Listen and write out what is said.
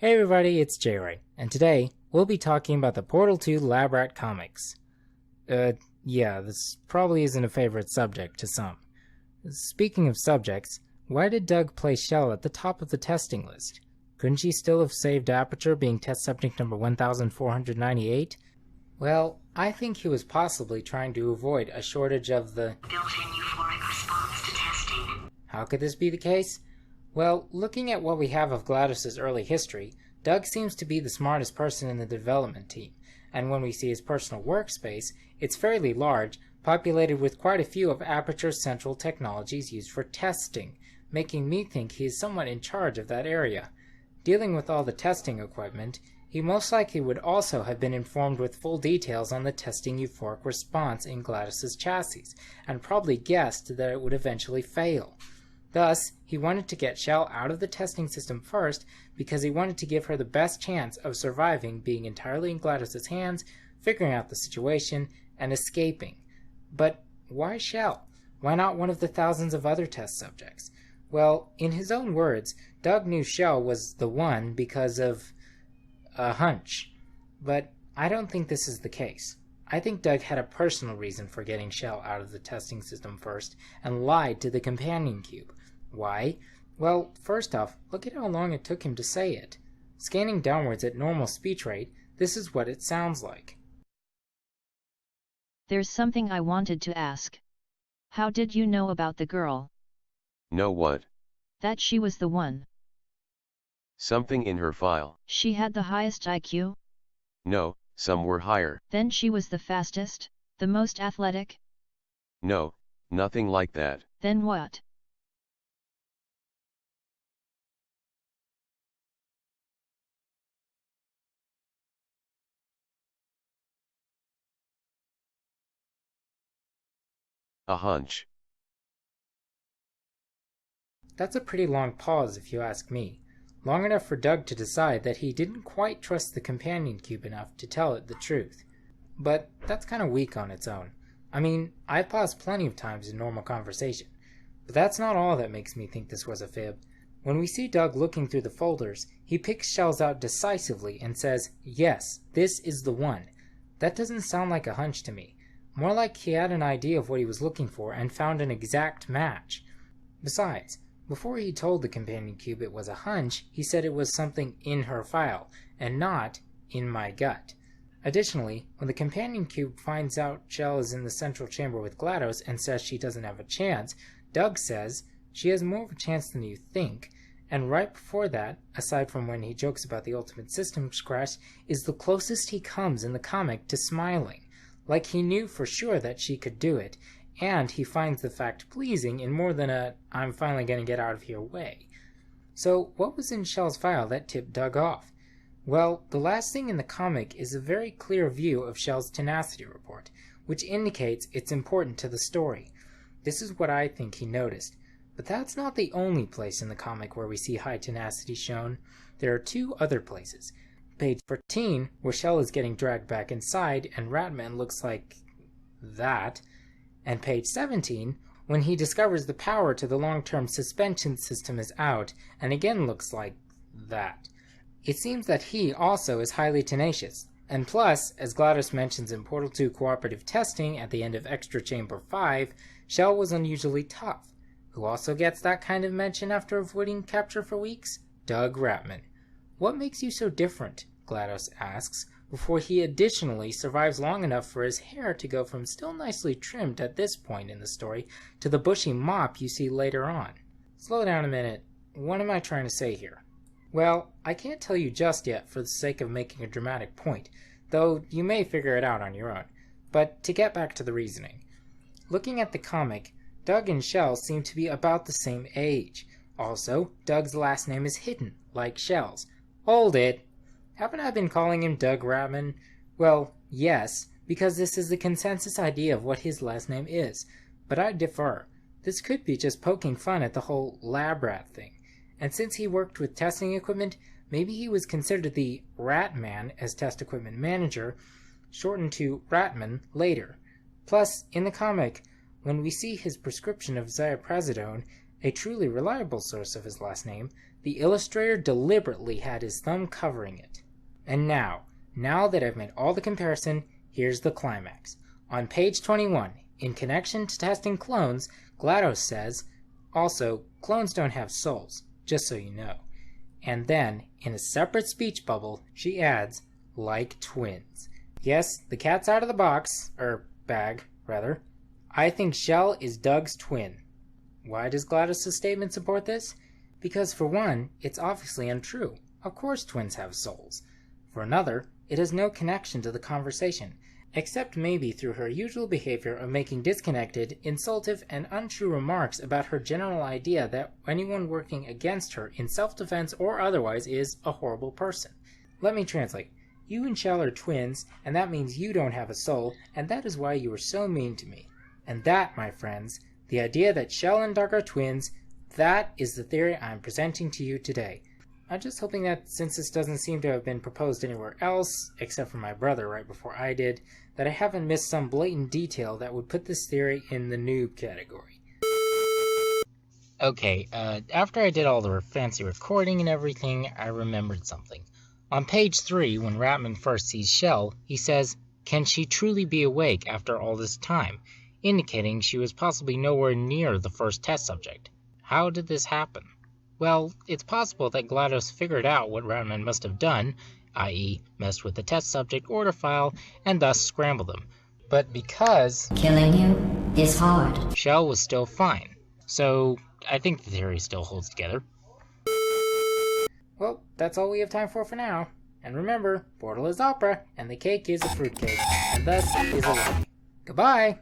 Hey everybody, it's Jaywright, and today we'll be talking about the Portal 2 Lab Rat comics. Yeah, this probably isn't a favorite subject to some. Speaking of subjects, why did Doug place Chell at the top of the testing list? Couldn't she still have saved Aperture being test subject number 1498? Well, I think he was possibly trying to avoid a shortage of the built-in euphoric response to testing. How could this be the case? Well, looking at what we have of GLaDOS's early history, Doug seems to be the smartest person in the development team, and when we see his personal workspace, it's fairly large, populated with quite a few of Aperture's central technologies used for testing, making me think he is somewhat in charge of that area. Dealing with all the testing equipment, he most likely would also have been informed with full details on the testing euphoric response in GLaDOS's chassis, and probably guessed that it would eventually fail. Thus, he wanted to get Chell out of the testing system first because he wanted to give her the best chance of surviving being entirely in GLaDOS's hands, figuring out the situation, and escaping. But why Chell? Why not one of the thousands of other test subjects? Well, in his own words, Doug knew Chell was the one because of a hunch. But I don't think this is the case. I think Doug had a personal reason for getting Chell out of the testing system first and lied to the companion cube. Why? Well, first off, look at how long it took him to say it. Scanning downwards at normal speech rate, this is what it sounds like. There's something I wanted to ask. How did you know about the girl? Know what? That she was the one. Something in her file. She had the highest IQ? No, some were higher. Then she was the fastest, the most athletic? No, nothing like that. Then what? A hunch. That's a pretty long pause if you ask me. Long enough for Doug to decide that he didn't quite trust the companion cube enough to tell it the truth. But that's kind of weak on its own. I mean, I've paused plenty of times in normal conversation. But that's not all that makes me think this was a fib. When we see Doug looking through the folders, he picks Shells out decisively and says, "Yes, this is the one." That doesn't sound like a hunch to me. More like he had an idea of what he was looking for and found an exact match. Besides, before he told the companion cube it was a hunch, he said it was something in her file, and not in my gut. Additionally, when the companion cube finds out Chell is in the central chamber with GLaDOS and says she doesn't have a chance, Doug says she has more of a chance than you think, and right before that, aside from when he jokes about the ultimate systems crash, is the closest he comes in the comic to smiling. Like he knew for sure that she could do it, and he finds the fact pleasing in more than a "I'm finally gonna get out of here" way. So what was in Chell's file that tipped Doug off? Well, the last thing in the comic is a very clear view of Chell's tenacity report, which indicates it's important to the story. This is what I think he noticed. But that's not the only place in the comic where we see high tenacity shown. There are two other places. Page 14, where Chell is getting dragged back inside and Ratman looks like that, and page 17, when he discovers the power to the long-term suspension system is out and again looks like that. It seems that he also is highly tenacious, and plus, as GLaDOS mentions in Portal 2 cooperative testing at the end of Extra Chamber 5, Chell was unusually tough. Who also gets that kind of mention after avoiding capture for weeks? Doug Ratman. What makes you so different? GLaDOS asks, before he additionally survives long enough for his hair to go from still nicely trimmed at this point in the story to the bushy mop you see later on. Slow down a minute. What am I trying to say here? Well, I can't tell you just yet for the sake of making a dramatic point, though you may figure it out on your own. But to get back to the reasoning. Looking at the comic, Doug and Chell seem to be about the same age. Also, Doug's last name is hidden, like Chell's. Hold it! Haven't I been calling him Doug Ratman? Well, yes, because this is the consensus idea of what his last name is. But I differ. This could be just poking fun at the whole lab rat thing. And since he worked with testing equipment, maybe he was considered the Rat Man as test equipment manager, shortened to Ratman later. Plus, in the comic, when we see his prescription of zioprazidone, a truly reliable source of his last name, the illustrator deliberately had his thumb covering it. And now that I've made all the comparison, here's the climax. On page 21, in connection to testing clones, GLaDOS says, also, clones don't have souls, just so you know. And then, in a separate speech bubble, she adds, like twins. Yes, the cat's out of the box, bag, rather. I think Chell is Doug's twin. Why does GLaDOS' statement support this? Because for one, it's obviously untrue. Of course twins have souls. For another, it has no connection to the conversation, except maybe through her usual behavior of making disconnected, insultive, and untrue remarks about her general idea that anyone working against her in self-defense or otherwise is a horrible person. Let me translate. You and Chell are twins, and that means you don't have a soul, and that is why you were so mean to me. And that, my friends, the idea that Chell and Doug are twins, that is the theory I'm presenting to you today. I'm just hoping that since this doesn't seem to have been proposed anywhere else, except for my brother right before I did, that I haven't missed some blatant detail that would put this theory in the noob category. Okay, after I did all the fancy recording and everything, I remembered something. On page 3, when Ratman first sees Chell, he says, "Can she truly be awake after all this time?" indicating she was possibly nowhere near the first test subject. How did this happen? Well, it's possible that GLaDOS figured out what Ratman must have done, i.e. messed with the test subject order file, and thus scrambled them. But because killing you is hard, Chell was still fine. So, I think the theory still holds together. Well, that's all we have time for now. And remember, Portal is opera, and the cake is a fruitcake, and thus is a lie. Goodbye!